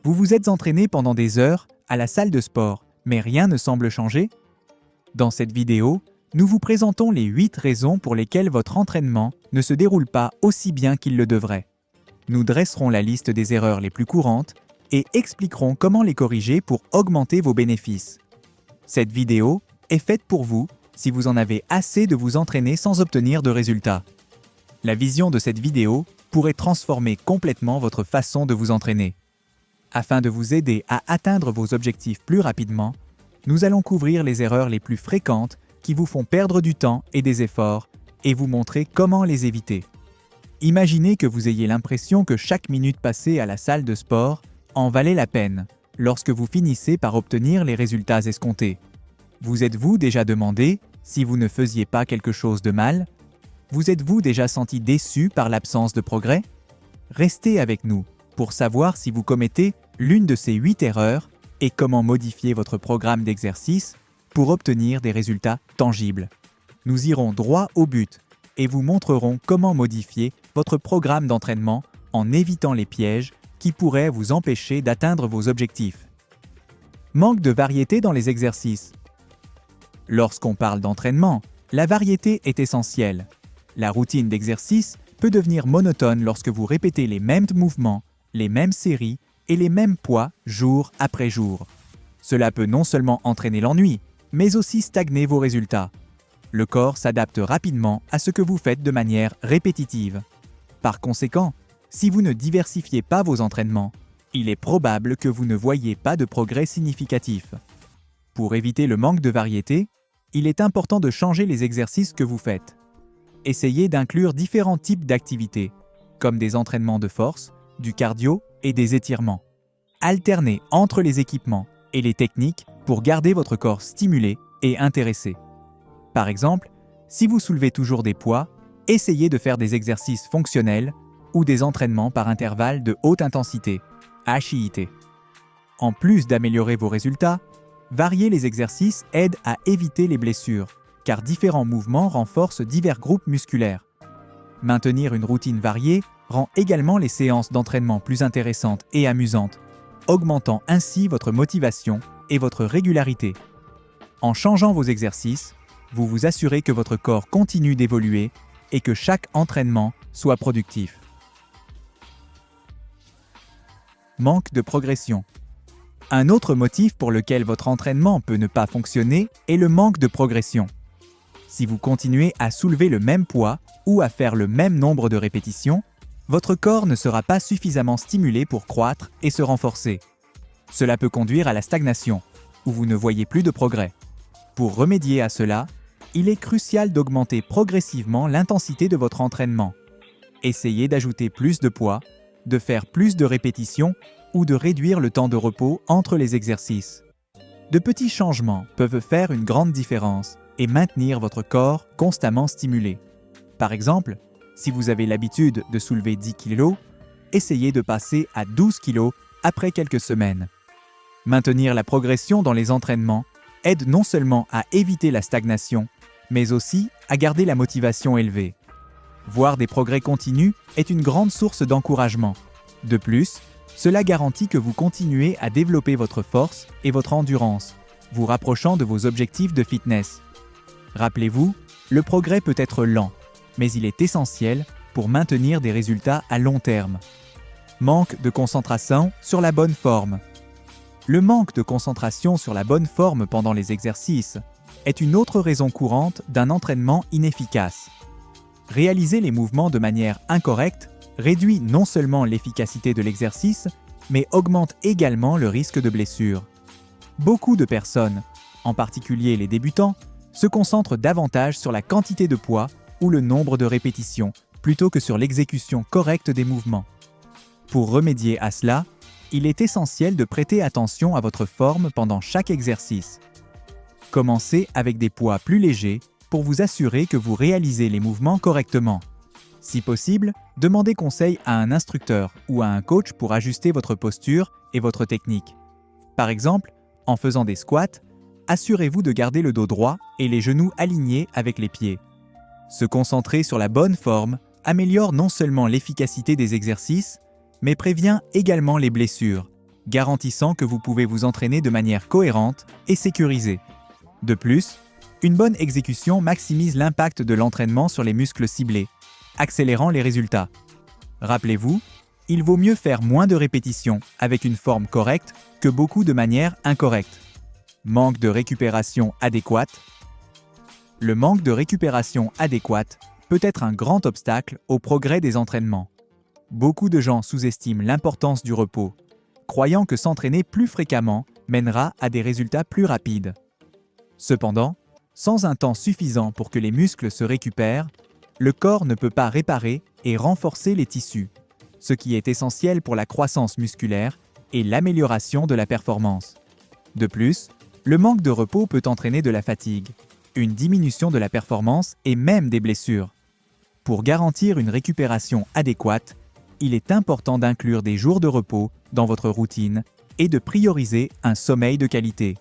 Vous vous êtes entraîné pendant des heures à la salle de sport, mais rien ne semble changer? Dans cette vidéo, nous vous présentons les 8 raisons pour lesquelles votre entraînement ne se déroule pas aussi bien qu'il le devrait. Nous dresserons la liste des erreurs les plus courantes et expliquerons comment les corriger pour augmenter vos bénéfices. Cette vidéo est faite pour vous si vous en avez assez de vous entraîner sans obtenir de résultats. La vision de cette vidéo pourrait transformer complètement votre façon de vous entraîner. Afin de vous aider à atteindre vos objectifs plus rapidement, nous allons couvrir les erreurs les plus fréquentes qui vous font perdre du temps et des efforts et vous montrer comment les éviter. Imaginez que vous ayez l'impression que chaque minute passée à la salle de sport en valait la peine lorsque vous finissez par obtenir les résultats escomptés. Vous êtes-vous déjà demandé si vous ne faisiez pas quelque chose de mal? Vous êtes-vous déjà senti déçu par l'absence de progrès? Restez avec nous pour savoir si vous commettez l'une de ces 8 erreurs et comment modifier votre programme d'exercice pour obtenir des résultats tangibles. Nous irons droit au but et vous montrerons comment modifier votre programme d'entraînement en évitant les pièges qui pourraient vous empêcher d'atteindre vos objectifs. Manque de variété dans les exercices. Lorsqu'on parle d'entraînement, la variété est essentielle. La routine d'exercice peut devenir monotone lorsque vous répétez les mêmes mouvements, les mêmes séries et les mêmes poids jour après jour. Cela peut non seulement entraîner l'ennui, mais aussi stagner vos résultats. Le corps s'adapte rapidement à ce que vous faites de manière répétitive. Par conséquent, si vous ne diversifiez pas vos entraînements, il est probable que vous ne voyiez pas de progrès significatif. Pour éviter le manque de variété, il est important de changer les exercices que vous faites. Essayez d'inclure différents types d'activités, comme des entraînements de force, du cardio et des étirements. Alternez entre les équipements et les techniques pour garder votre corps stimulé et intéressé. Par exemple, si vous soulevez toujours des poids, essayez de faire des exercices fonctionnels ou des entraînements par intervalles de haute intensité, HIIT. En plus d'améliorer vos résultats, varier les exercices aide à éviter les blessures, car différents mouvements renforcent divers groupes musculaires. Maintenir une routine variée rend également les séances d'entraînement plus intéressantes et amusantes, augmentant ainsi votre motivation et votre régularité. En changeant vos exercices, vous vous assurez que votre corps continue d'évoluer et que chaque entraînement soit productif. Manque de progression. Un autre motif pour lequel votre entraînement peut ne pas fonctionner est le manque de progression. Si vous continuez à soulever le même poids ou à faire le même nombre de répétitions, votre corps ne sera pas suffisamment stimulé pour croître et se renforcer. Cela peut conduire à la stagnation, où vous ne voyez plus de progrès. Pour remédier à cela, il est crucial d'augmenter progressivement l'intensité de votre entraînement. Essayez d'ajouter plus de poids, de faire plus de répétitions ou de réduire le temps de repos entre les exercices. De petits changements peuvent faire une grande différence et maintenir votre corps constamment stimulé. Par exemple, si vous avez l'habitude de soulever 10 kg, essayez de passer à 12 kg après quelques semaines. Maintenir la progression dans les entraînements aide non seulement à éviter la stagnation, mais aussi à garder la motivation élevée. Voir des progrès continus est une grande source d'encouragement. De plus, cela garantit que vous continuez à développer votre force et votre endurance, vous rapprochant de vos objectifs de fitness. Rappelez-vous, le progrès peut être lent, mais il est essentiel pour maintenir des résultats à long terme. Manque de concentration sur la bonne forme. Le manque de concentration sur la bonne forme pendant les exercices est une autre raison courante d'un entraînement inefficace. Réaliser les mouvements de manière incorrecte réduit non seulement l'efficacité de l'exercice, mais augmente également le risque de blessure. Beaucoup de personnes, en particulier les débutants, se concentrent davantage sur la quantité de poids ou le nombre de répétitions, plutôt que sur l'exécution correcte des mouvements. Pour remédier à cela, il est essentiel de prêter attention à votre forme pendant chaque exercice. Commencez avec des poids plus légers pour vous assurer que vous réalisez les mouvements correctement. Si possible, demandez conseil à un instructeur ou à un coach pour ajuster votre posture et votre technique. Par exemple, en faisant des squats, assurez-vous de garder le dos droit et les genoux alignés avec les pieds. Se concentrer sur la bonne forme améliore non seulement l'efficacité des exercices, mais prévient également les blessures, garantissant que vous pouvez vous entraîner de manière cohérente et sécurisée. De plus, une bonne exécution maximise l'impact de l'entraînement sur les muscles ciblés, accélérant les résultats. Rappelez-vous, il vaut mieux faire moins de répétitions avec une forme correcte que beaucoup de manière incorrecte. Manque de récupération adéquate. Le manque de récupération adéquate peut être un grand obstacle au progrès des entraînements. Beaucoup de gens sous-estiment l'importance du repos, croyant que s'entraîner plus fréquemment mènera à des résultats plus rapides. Cependant, sans un temps suffisant pour que les muscles se récupèrent, le corps ne peut pas réparer et renforcer les tissus, ce qui est essentiel pour la croissance musculaire et l'amélioration de la performance. De plus, le manque de repos peut entraîner de la fatigue, une diminution de la performance et même des blessures. Pour garantir une récupération adéquate, il est important d'inclure des jours de repos dans votre routine et de prioriser un sommeil de qualité.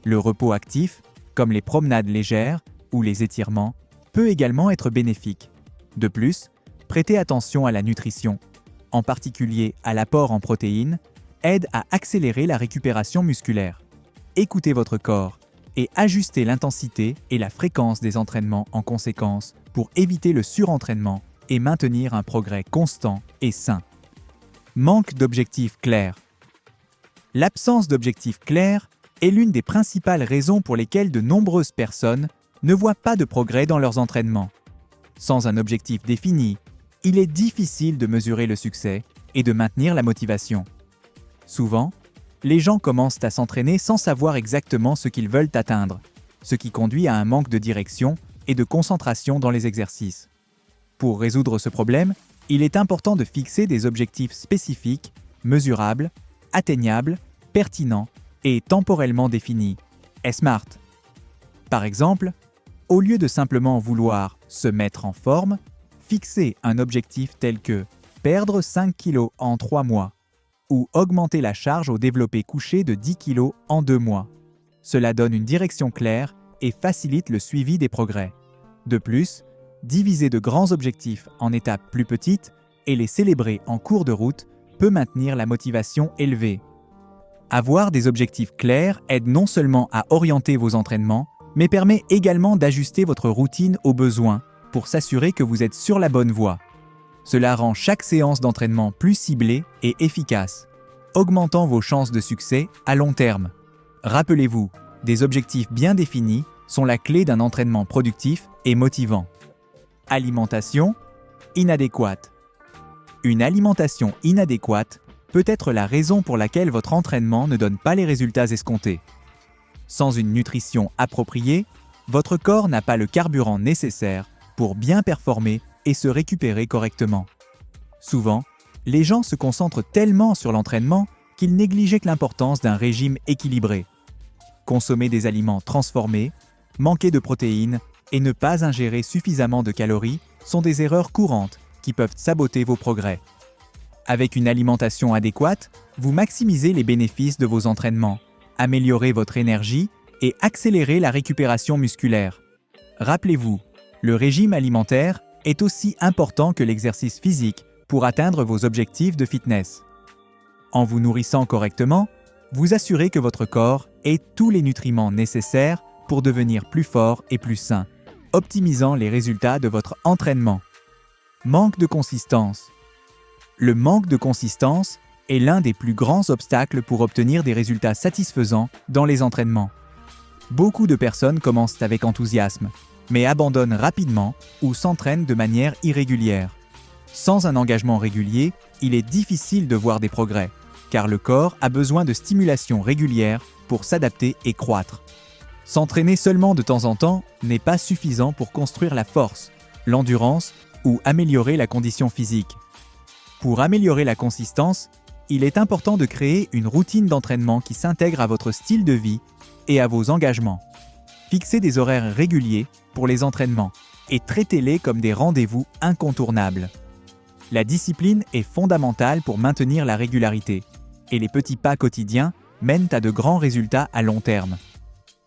Le repos actif, comme les promenades légères ou les étirements, peut également être bénéfique. De plus, prêter attention à la nutrition, en particulier à l'apport en protéines, aide à accélérer la récupération musculaire. Écoutez votre corps et ajustez l'intensité et la fréquence des entraînements en conséquence pour éviter le surentraînement et maintenir un progrès constant et sain. Manque d'objectifs clairs. L'absence d'objectifs clairs est l'une des principales raisons pour lesquelles de nombreuses personnes ne voient pas de progrès dans leurs entraînements. Sans un objectif défini, il est difficile de mesurer le succès et de maintenir la motivation. Souvent, les gens commencent à s'entraîner sans savoir exactement ce qu'ils veulent atteindre, ce qui conduit à un manque de direction et de concentration dans les exercices. Pour résoudre ce problème, il est important de fixer des objectifs spécifiques, mesurables, atteignables, pertinents et temporellement définis. SMART. Par exemple, au lieu de simplement vouloir se mettre en forme, fixez un objectif tel que perdre 5 kg en 3 mois ou augmenter la charge au développé couché de 10 kg en 2 mois. Cela donne une direction claire et facilite le suivi des progrès. De plus, diviser de grands objectifs en étapes plus petites et les célébrer en cours de route peut maintenir la motivation élevée. Avoir des objectifs clairs aide non seulement à orienter vos entraînements, mais permet également d'ajuster votre routine aux besoins pour s'assurer que vous êtes sur la bonne voie. Cela rend chaque séance d'entraînement plus ciblée et efficace, augmentant vos chances de succès à long terme. Rappelez-vous, des objectifs bien définis sont la clé d'un entraînement productif et motivant. Alimentation inadéquate. Une alimentation inadéquate peut être la raison pour laquelle votre entraînement ne donne pas les résultats escomptés. Sans une nutrition appropriée, votre corps n'a pas le carburant nécessaire pour bien performer et se récupérer correctement. Souvent, les gens se concentrent tellement sur l'entraînement qu'ils négligent l'importance d'un régime équilibré. Consommer des aliments transformés, manquer de protéines et ne pas ingérer suffisamment de calories sont des erreurs courantes qui peuvent saboter vos progrès. Avec une alimentation adéquate, vous maximisez les bénéfices de vos entraînements, améliorez votre énergie et accélérez la récupération musculaire. Rappelez-vous, le régime alimentaire est aussi important que l'exercice physique pour atteindre vos objectifs de fitness. En vous nourrissant correctement, vous assurez que votre corps ait tous les nutriments nécessaires pour devenir plus fort et plus sain, optimisant les résultats de votre entraînement. Manque de consistance. Le manque de consistance est l'un des plus grands obstacles pour obtenir des résultats satisfaisants dans les entraînements. Beaucoup de personnes commencent avec enthousiasme, mais abandonnent rapidement ou s'entraînent de manière irrégulière. Sans un engagement régulier, il est difficile de voir des progrès, car le corps a besoin de stimulation régulière pour s'adapter et croître. S'entraîner seulement de temps en temps n'est pas suffisant pour construire la force, l'endurance ou améliorer la condition physique. Pour améliorer la consistance, il est important de créer une routine d'entraînement qui s'intègre à votre style de vie et à vos engagements. Fixez des horaires réguliers pour les entraînements et traitez-les comme des rendez-vous incontournables. La discipline est fondamentale pour maintenir la régularité, et les petits pas quotidiens mènent à de grands résultats à long terme.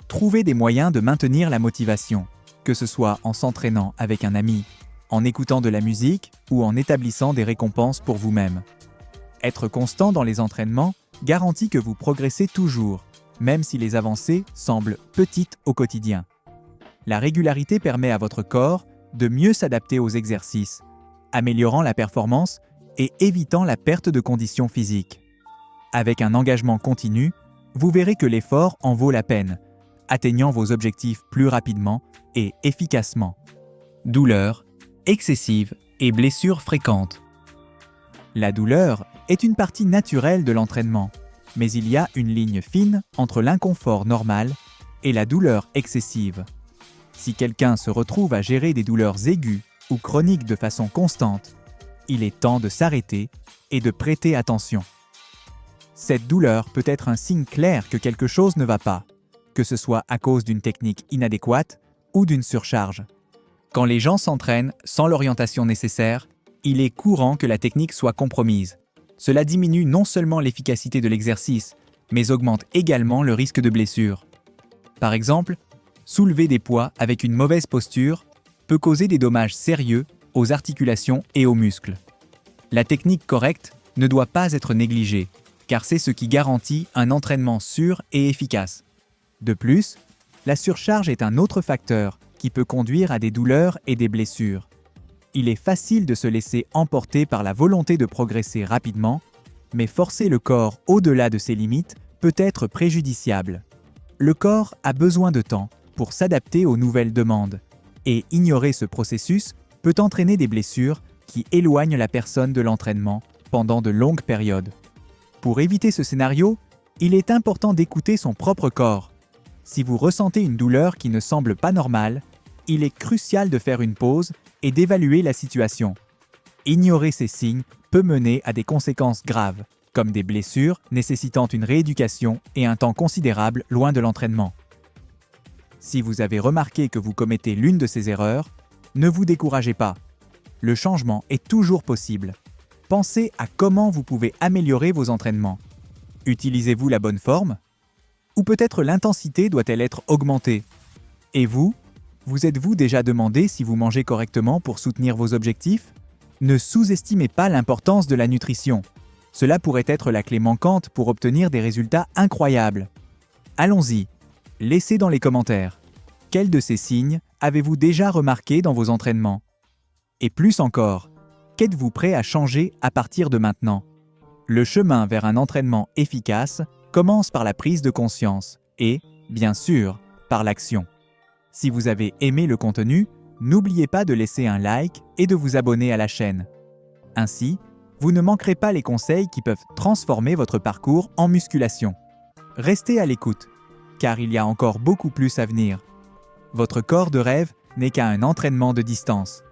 Trouvez des moyens de maintenir la motivation, que ce soit en s'entraînant avec un ami, en écoutant de la musique ou en établissant des récompenses pour vous-même. Être constant dans les entraînements garantit que vous progressez toujours, même si les avancées semblent petites au quotidien. La régularité permet à votre corps de mieux s'adapter aux exercices, améliorant la performance et évitant la perte de condition physique. Avec un engagement continu, vous verrez que l'effort en vaut la peine, atteignant vos objectifs plus rapidement et efficacement. Douleur excessive et blessures fréquentes. La douleur est une partie naturelle de l'entraînement, mais il y a une ligne fine entre l'inconfort normal et la douleur excessive. Si quelqu'un se retrouve à gérer des douleurs aiguës ou chroniques de façon constante, il est temps de s'arrêter et de prêter attention. Cette douleur peut être un signe clair que quelque chose ne va pas, que ce soit à cause d'une technique inadéquate ou d'une surcharge. Quand les gens s'entraînent sans l'orientation nécessaire, il est courant que la technique soit compromise. Cela diminue non seulement l'efficacité de l'exercice, mais augmente également le risque de blessure. Par exemple, soulever des poids avec une mauvaise posture peut causer des dommages sérieux aux articulations et aux muscles. La technique correcte ne doit pas être négligée, car c'est ce qui garantit un entraînement sûr et efficace. De plus, la surcharge est un autre facteur qui peut conduire à des douleurs et des blessures. Il est facile de se laisser emporter par la volonté de progresser rapidement, mais forcer le corps au-delà de ses limites peut être préjudiciable. Le corps a besoin de temps pour s'adapter aux nouvelles demandes, et ignorer ce processus peut entraîner des blessures qui éloignent la personne de l'entraînement pendant de longues périodes. Pour éviter ce scénario, il est important d'écouter son propre corps. Si vous ressentez une douleur qui ne semble pas normale, il est crucial de faire une pause et d'évaluer la situation. Ignorer ces signes peut mener à des conséquences graves, comme des blessures nécessitant une rééducation et un temps considérable loin de l'entraînement. Si vous avez remarqué que vous commettez l'une de ces erreurs, ne vous découragez pas. Le changement est toujours possible. Pensez à comment vous pouvez améliorer vos entraînements. Utilisez-vous la bonne forme? Ou peut-être l'intensité doit-elle être augmentée? Et vous êtes-vous déjà demandé si vous mangez correctement pour soutenir vos objectifs? Ne sous-estimez pas l'importance de la nutrition. Cela pourrait être la clé manquante pour obtenir des résultats incroyables. Allons-y, laissez dans les commentaires. Quels de ces signes avez-vous déjà remarqué dans vos entraînements? Et plus encore, qu'êtes-vous prêt à changer à partir de maintenant? Le chemin vers un entraînement efficace commence par la prise de conscience et, bien sûr, par l'action. Si vous avez aimé le contenu, n'oubliez pas de laisser un like et de vous abonner à la chaîne. Ainsi, vous ne manquerez pas les conseils qui peuvent transformer votre parcours en musculation. Restez à l'écoute, car il y a encore beaucoup plus à venir. Votre corps de rêve n'est qu'à un entraînement de distance.